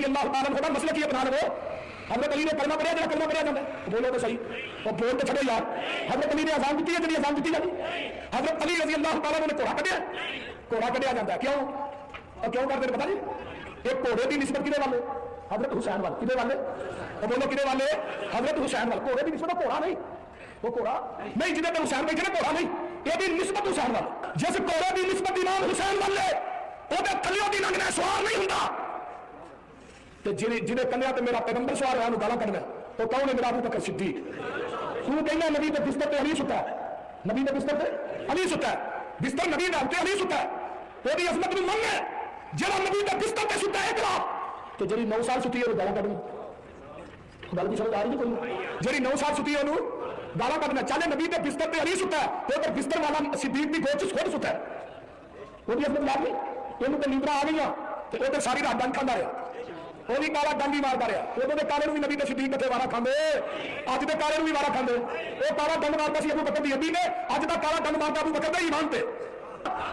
رضی اللہ تعالیٰ عنہ کا مسئلہ کیا بنا لو حضرت علی نے کلمہ پڑھیا جڑا کلمہ پڑھیا جاتا ہے بولو تو صحیح وہ بول تو چھڑے یار حضرت علی نے اذان دیتی ہے جڑی اذان دیتی جاتی حضرت علی رضی اللہ تعالیٰ عنہ نے گھوڑا کڈیا جاتا ہے کیوں اور کیوں کرتے ہیں پتہ نہیں ایک گھوڑے کی نسبت کدے والے حضرت حسین والے کدے والے اور بولو کدے والے حضرت حسین والے گھوڑے کی نسبت گھوڑا نہیں وہ گھوڑا نہیں جنہیں حسین بیٹھے نا گھوڑا نہیں یہ بھی نسبت حسین والے جس گھوڑے کی نسبت امام حسین والے وہ تھلیوں کی لنگنا سوار نہیں ہوں جنہیں کلیا تو میرا پیغمبر سوار رہا گالا کرنا تو کون ہے میرا ابو بکر صدیق تو کہنا نبی کے بستر پہ علی ستا ہے نبی کے بستر پہ علی ستا ہے بستر نبی کے ہاتھ علی ستا ہے وہ عظمت میں من ہے جڑا نبی کے بستر پہ ستا ہے ایک رات تو جڑی 9 سال ستی ہے وہ گالا کڈنا گل کی سمجھ آ رہی کوئی جڑی 9 سال ستی ہے انہوں گالا کڈنا چلے نبی کے بستر پہ علی ستا ہے تو اگر بستر والا صدیق کی گود خود ستا ہے وہ بھی عظمت یاد نہیں یہ تو نیندرا آ گئی تو وہ ساری رات ڈنگ کھانا رہا وہ بھی کالا ڈنگ ہی مارتا رہا وہ کالے بھی نبی صدیق کتے وارا کھاندے اج دے کالے بھی وارا کھاندے وہ کالا ڈنگ مارتا سی ابو بکر دی ہڈی نے اج دا کالا ڈنگ مارتا ابو بکر دے ایمان تے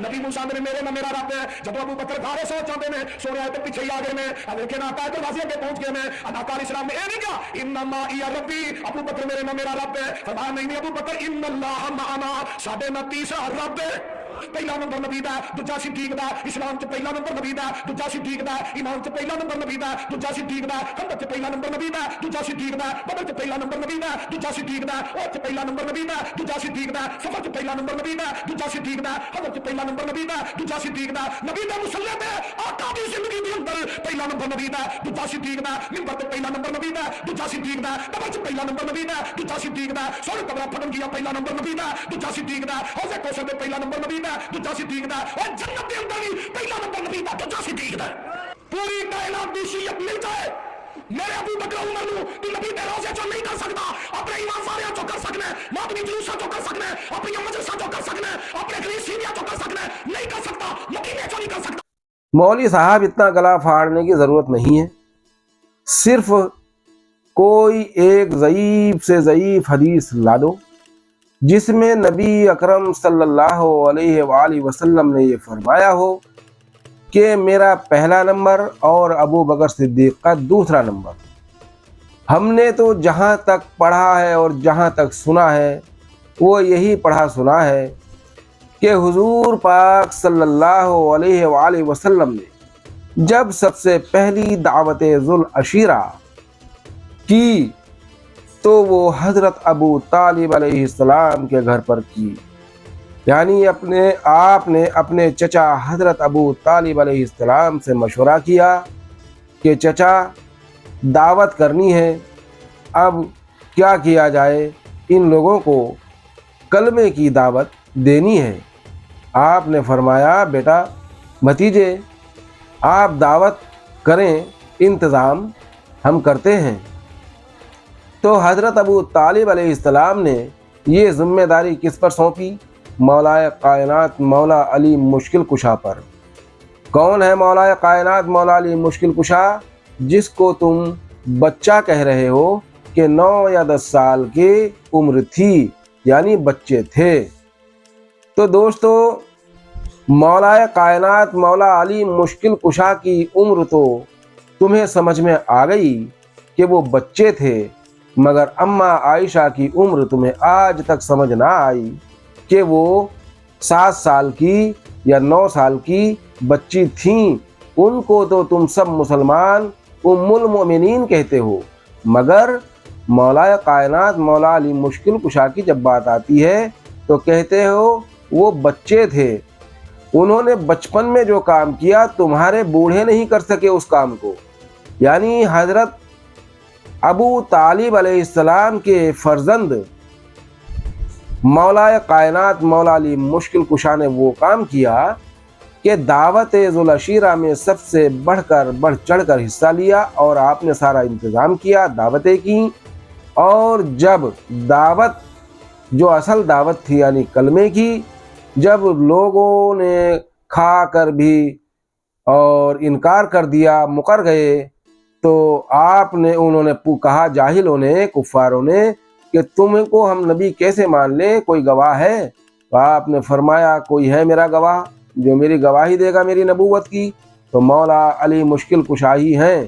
نبی موسیٰ نے میرے نہ میرا رب ہے جب ابو بکر کھارے سو چاہتے ہیں سونے آئے تو پیچھے ہی آ گئے میں لیکن آتا ہے دروازے پہ پہنچ گئے میں اداکار اسلام نے اے نہیں کہا انما یا ربی ابو بکر میرے نہ میرا رب ہے فرمایا نہیں ابو بکر ان اللہ معنا ساڈے نہ تیسرا رب ہے پہلا نمبر نبی دا دوجا صدیق دا اسلام چ پہلا نمبر نبی دا دوجا صدیق دا ایمان چ پہلا نمبر نبی دا دوجا صدیق دا خندق چ پہلا نمبر نبی دا دوجا صدیق دا بدر چ پہلا نمبر نبی دا دوجا صدیق دا احد چ پہلا نمبر نبی دا دوجا صدیق دا صفر چ پہلا نمبر نبی دا دوجا صدیق دا حضرت چ پہلا نمبر نبی دا دوجا صدیق دا نبی دا مصلی تے آقا دی زندگی دے اندر پہلا نمبر نبی دا دوجا صدیق دا منبر تے پہلا نمبر نبی دا دوجا صدیق دا قبر چ پہلا نمبر نبی دا دوجا صدیق دا سونے قبر پھٹن گیا پہلا نمبر نبی دا دوجا صدیق دا حوض کوثر تے پہلا نمبر نبی دا دوجا صدیق دا اور جنت کے اندر بھی پہلا نمبر نبی دا دوجا صدیق دا پوری کائنات دی شیعت مل جائے میرے ابو بکر عمر نو تو نبی دے روزے چوں نہیں کر سکتا اپنے ایمان سارے چوں کر سکنا ماتمی جلوساں چوں کر سکنا اپنی مجلساں چوں کر سکنا اپنے کلیسیاں چوں کر سکنا نہیں کر سکتا مکینے چوں نہیں کر سکتا مولوی صاحب اتنا گلا پھاڑنے کی ضرورت نہیں ہے صرف کوئی ایک ضعیف سے ضعیف حدیث لا دو جس میں نبی اکرم صلی اللہ علیہ وآلہ وسلم نے یہ فرمایا ہو کہ میرا پہلا نمبر اور ابو بکر صدیق کا دوسرا نمبر۔ ہم نے تو جہاں تک پڑھا ہے اور جہاں تک سنا ہے وہ یہی پڑھا سنا ہے کہ حضور پاک صلی اللہ علیہ وآلہ وسلم نے جب سب سے پہلی دعوت ذوالعشیرہ کی تو وہ حضرت ابو طالب علیہ السلام کے گھر پر کی، یعنی آپ نے اپنے چچا حضرت ابو طالب علیہ السلام سے مشورہ کیا کہ چچا دعوت کرنی ہے، اب کیا کیا جائے، ان لوگوں کو کلمے کی دعوت دینی ہے۔ آپ نے فرمایا بیٹا بھتیجے آپ دعوت کریں، انتظام ہم کرتے ہیں۔ تو حضرت ابو طالب علیہ السلام نے یہ ذمہ داری کس پر سونپی؟ مولا کائنات مولا علی مشکل کشا پر۔ کون ہے مولا کائنات مولا علی مشکل کشا؟ جس کو تم بچہ کہہ رہے ہو کہ 9 یا 10 سال کی عمر تھی، یعنی بچے تھے۔ تو دوستو مولا کائنات مولا علی مشکل کشا کی عمر تو تمہیں سمجھ میں آ گئی کہ وہ بچے تھے، مگر اماں عائشہ کی عمر تمہیں آج تک سمجھ نہ آئی کہ وہ 7 سال کی یا 9 سال کی بچی تھیں۔ ان کو تو تم سب مسلمان ام المؤمنین کہتے ہو، مگر مولا کائنات مولا علی مشکل کشا کی جب بات آتی ہے تو کہتے ہو وہ بچے تھے، انہوں نے بچپن میں جو کام کیا تمہارے بوڑھے نہیں کر سکے اس کام کو۔ یعنی حضرت ابو طالب علیہ السلام کے فرزند مولا کائنات مولا علی مشکل کشا نے وہ کام کیا کہ دعوت ذوالعشیرہ میں سب سے بڑھ چڑھ کر حصہ لیا اور آپ نے سارا انتظام کیا، دعوتیں کی، اور جب دعوت جو اصل دعوت تھی یعنی کلمے کی، جب لوگوں نے کھا کر بھی اور انکار کر دیا، مکر گئے، تو انہوں نے کہا جاہلوں نے کفاروں نے کہ تم کو ہم نبی کیسے مان لیں، کوئی گواہ ہے؟ تو آپ نے فرمایا کوئی ہے میرا گواہ جو میری گواہی دے گا میری نبوت کی؟ تو مولا علی مشکل کشا ہی ہیں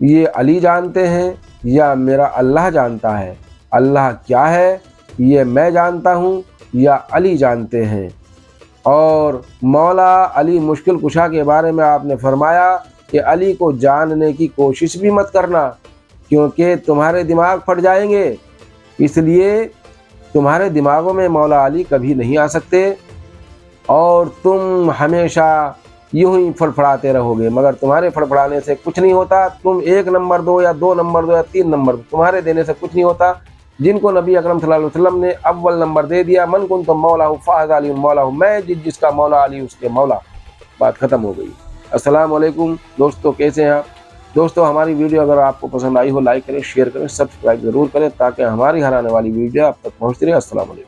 یہ علی جانتے ہیں یا میرا اللہ جانتا ہے؟ اللہ کیا ہے یہ میں جانتا ہوں یا علی جانتے ہیں؟ اور مولا علی مشکل کشا کے بارے میں آپ نے فرمایا کہ علی کو جاننے کی کوشش بھی مت کرنا، کیونکہ تمہارے دماغ پھٹ جائیں گے، اس لیے تمہارے دماغوں میں مولا علی کبھی نہیں آ سکتے اور تم ہمیشہ یوں ہی فڑفڑاتے رہو گے، مگر تمہارے فڑفڑانے سے کچھ نہیں ہوتا۔ تم 1 نمبر دو یا 2 نمبر دو یا 3 نمبر دو، تمہارے دینے سے کچھ نہیں ہوتا۔ جن کو نبی اکرم صلی اللہ علیہ وسلم نے اول نمبر دے دیا، من کنتم مولا فہذا علی مولا، میں جس کا مولا علی اس کے مولا، بات ختم ہو گئی۔ السلام علیکم دوستو، کیسے ہیں آپ؟ دوستو ہماری ویڈیو اگر آپ کو پسند آئی ہو لائک کریں، شیئر کریں، سبسکرائب ضرور کریں تاکہ ہماری ہر آنے والی ویڈیو آپ تک پہنچتی رہے۔ السلام علیکم۔